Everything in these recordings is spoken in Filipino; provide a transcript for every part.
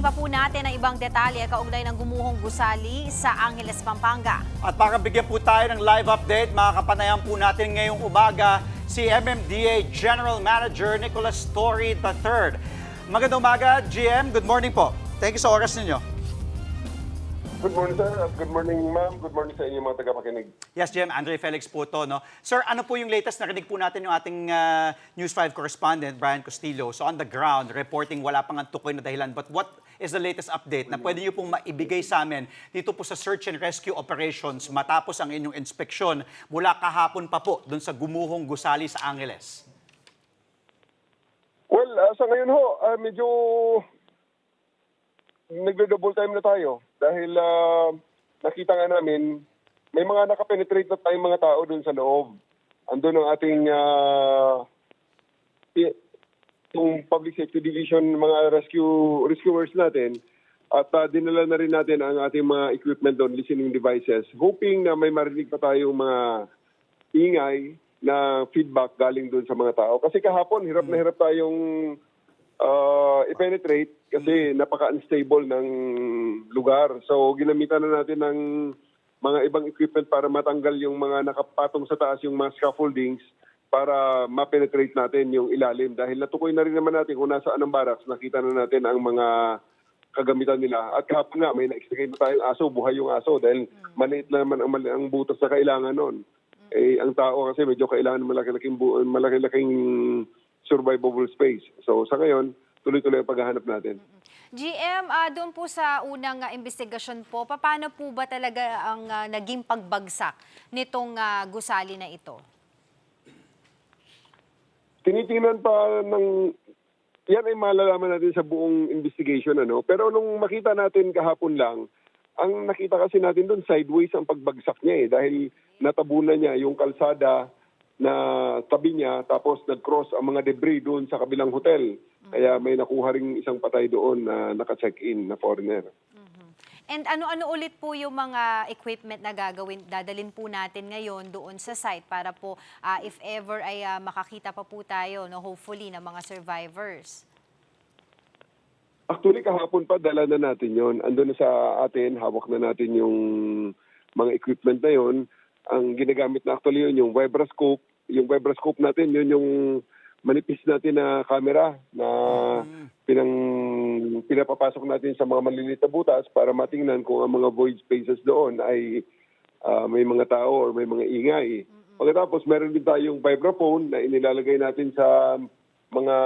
Alamin pa po natin ang ibang detalye kaugnay ng gumuhong gusali sa Angeles, Pampanga. At para bigyan po tayo ng live update, makakapanayan po natin ngayong umaga si MMDA General Manager Nicholas Torre III. Magandang umaga, GM. Good morning po. Thank you sa oras ninyo. Good morning, sir. At good morning, ma'am. Good morning sa inyo mga tagapakinig. Yes, GM. Andre Felix po to, no? Sir, ano po yung latest? Narinig po natin yung ating News 5 correspondent, Brian Castillo. So on the ground, reporting wala pang tukoy na dahilan. But what is the latest update na pwede niyo pong maibigay sa amin dito po sa search and rescue operations matapos ang inyong inspeksyon mula kahapon pa po doon sa gumuhong gusali sa Angeles? Well, sa ngayon ho, medyo nagdo-double time na tayo dahil nakita nga namin may mga nakapenetrate na tayong mga tao doon sa loob. Andun ang ating yung Public Safety Division, mga rescuers natin, at dinala na rin natin ang ating mga equipment doon, listening devices, hoping na may marinig pa tayong mga ingay na feedback galing doon sa mga tao. Kasi kahapon, hirap na hirap tayong i-penetrate kasi napaka-unstable ng lugar. So, ginamitan na natin ng mga ibang equipment para matanggal yung mga nakapatong sa taas, yung mga scaffoldings, para ma-penetrate natin yung ilalim. Dahil natukoy na rin naman natin kung nasaan ang barracks, nakita na natin ang mga kagamitan nila. At kahapon nga, may na-extricate na tayong aso, buhay yung aso, dahil maliit na naman ang butas na kailangan nun. Eh, ang tao kasi medyo kailangan malaki-laking survivable space. So sa ngayon, tuloy-tuloy ang paghahanap natin. GM, doon po sa unang investigasyon po, paano po ba talaga ang naging pagbagsak nitong gusali na ito? Tinitingnan pa ng... Yan ay malalaman natin sa buong investigation. Pero nung makita natin kahapon lang, ang nakita kasi natin doon, sideways ang pagbagsak niya dahil natabunan niya yung kalsada na tabi niya, tapos nag-cross ang mga debris doon sa kabilang hotel. Kaya may nakuha ring isang patay doon na naka-check-in na foreigner. And ano-ano ulit po yung mga equipment na dadalhin po natin ngayon doon sa site para po if ever ay makakita pa po tayo, no, hopefully, ng mga survivors? Actually, kahapon pa, dala na natin yon. Andun na sa atin, hawak na natin yung mga equipment na yon. Ang ginagamit na actually yun, yung vibroscope. Yung vibroscope natin, yun yung manipis natin na camera na pinapapasok natin sa mga maliliit na butas para matingnan kung ang mga void spaces doon ay may mga tao or may mga ingay. Pagkatapos, meron din tayong vibraphone na inilalagay natin sa mga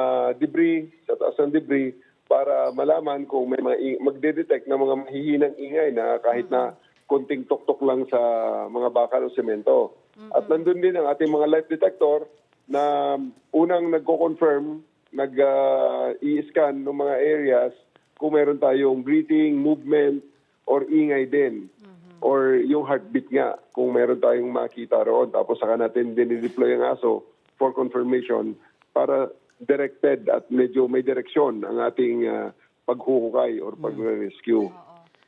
debris, sa taas ng debris, para malaman kung may magde-detect na mga mahihinang ingay na kahit na konting tok-tok lang sa mga bakal o semento. At nandun din ang ating mga light detector na unang nagko-confirm, nag-i-scan ng mga areas kung meron tayong breathing, movement, or ingay din. Or yung heartbeat nga, kung meron tayong makita roon. Tapos saka natin dinideploy ang aso for confirmation para directed at medyo may direksyon ang ating paghuhukay or pag-rescue.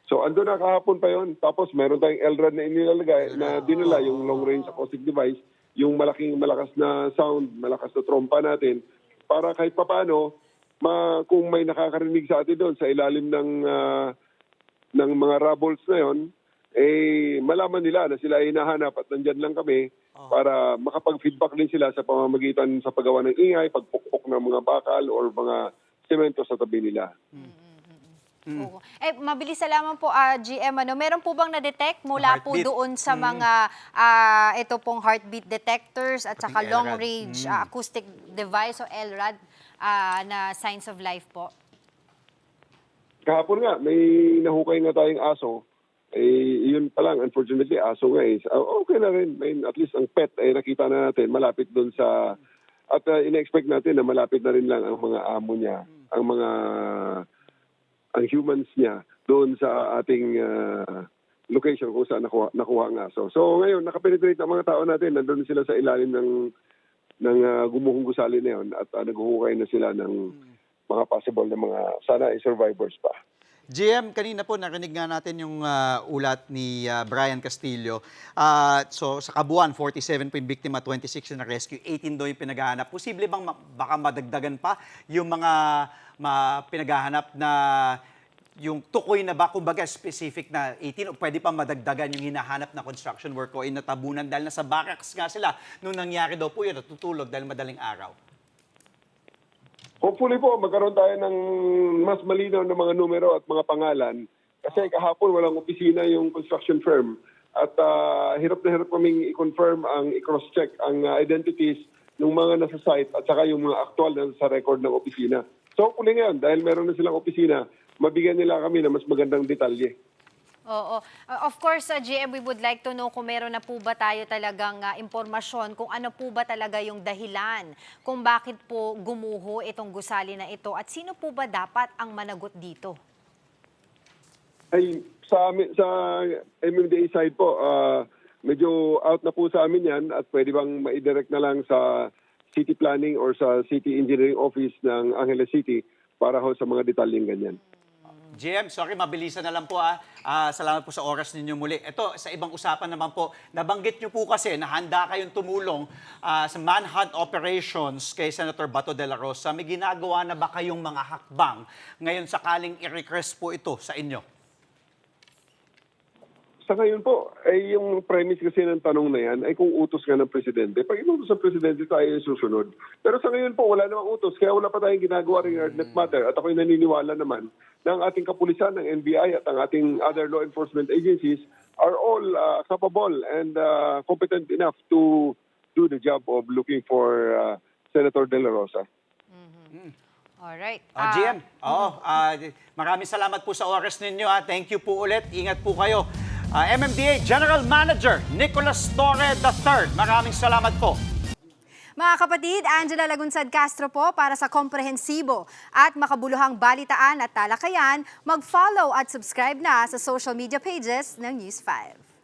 So, ando na kahapon pa yon. Tapos, meron tayong LRAD na inilalagay na dinala yung long-range acoustic device, yung malakas na sound, malakas na trompa natin, para kahit papano, kung may nakakarinig sa atin doon sa ilalim ng mga rubbles na yon, malaman nila na sila ay hinahanap at nandyan lang kami para makapag-feedback din sila sa pamamagitan sa paggawa ng ingay, pagpukpok ng mga bakal or mga semento sa tabi nila. Oo. Mabilis na lamang po, GM, meron po bang na-detect mula po doon sa mga ito pong heartbeat detectors at saka long-range acoustic device o LRAD na signs of life po? Kahapon nga, may nahukay nga tayong aso. Yun pa lang, unfortunately, aso nga okay na rin. At least ang pet, nakita na natin, malapit doon sa... At ina-expect natin na malapit na rin lang ang mga amo niya, ang humans niya doon sa ating location kung saan nakuha ang aso. So ngayon, nakapenetrate ang mga tao natin. Nandun sila sa ilalim ng gumuhong gusali na yun at naghuhukay na sila ng mga possible na mga sana ay survivors pa. GM, kanina po narinig nga natin yung ulat ni Brian Castillo. So sa kabuuan, 47 po yung biktima, 26 yung na-rescue, 18 daw yung pinaghahanap. Posible bang baka madagdagan pa yung mga pinaghahanap na yung tukoy na ba, kumbaga specific na 18 o pwede pa madagdagan yung hinahanap na construction work o inatabunan dahil nasa barracks nga sila nung nangyari daw po yun, natutulog dahil madaling araw? Hopefully po, magkaroon tayo ng mas malinaw na mga numero at mga pangalan. Kasi kahapon walang opisina yung construction firm. At hirap na hirap kaming i-confirm, i-cross-check ang identities ng mga nasa site at saka yung mga actual na sa record ng opisina. So hopefully ngayon, dahil meron na silang opisina, mabigyan nila kami ng mas magandang detalye. Oo. Of course, GM, we would like to know kung meron na po ba tayo talagang impormasyon, kung ano po ba talaga yung dahilan, kung bakit po gumuho itong gusali na ito, at sino po ba dapat ang managot dito? Ay, sa MMDA side po, medyo out na po sa amin yan at pwede bang ma-direct na lang sa city planning or sa city engineering office ng Angeles City para ho sa mga detalyeng ganyan. GM, sorry, mabilisan na lang po. Salamat po sa oras ninyo muli. Ito, sa ibang usapan naman po, nabanggit nyo po kasi na handa kayong tumulong sa manhunt operations kay Senator Bato de la Rosa. May ginagawa na ba kayong mga hakbang ngayon sakaling i-request po ito sa inyo? Sa ngayon po, ay yung premise kasi ng tanong na yan ay kung utos nga ng presidente. Pag inutos ng presidente, tayo yung susunod. Pero sa ngayon po, wala namang utos. Kaya wala pa tayong ginagawa rin that matter. At ako'y naniniwala naman na ang ating kapulisan, ng NBI at ang ating other law enforcement agencies are all capable and competent enough to do the job of looking for Senator De La Rosa. Alright. GM, maraming salamat po sa oras ninyo. Thank you po ulit. Ingat po kayo. MMDA General Manager Nicolas Torre III. Maraming salamat po. Mga kapatid, Angela Lagunsad Castro po para sa komprehensibo at makabuluhang balitaan at talakayan. Mag-follow at subscribe na sa social media pages ng News 5.